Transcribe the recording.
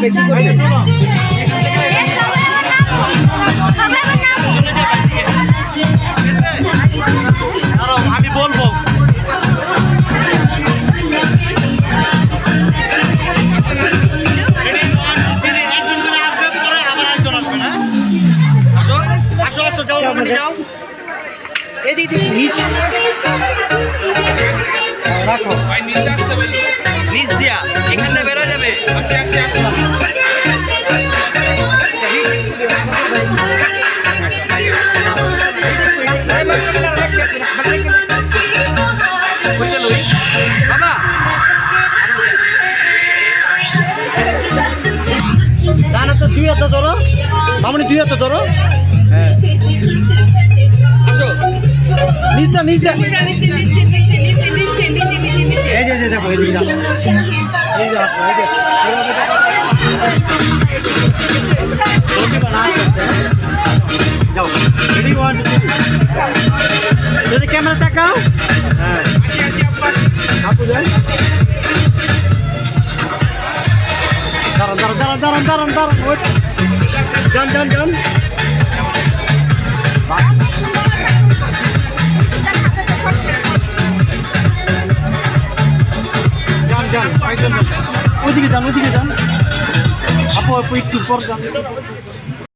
যাবে কি করবে? আমি বলবো রাখো নিচ দিয়া এখান থেকে বেরো যাবে বাবা জানা তো 2 হাতে ধরো মামনি 2 হাতে ধরো হ্যাঁ আসো নিচে নিচে এই যে দেখো এই যে এই যে এই যে যাও রেডি 1 2 3 যদি ক্যামেরা তাকাও হ্যাঁ আপু যান দাঁড়ান ওয়েট যান যান ওইদিকে যান আপু একটু পর যান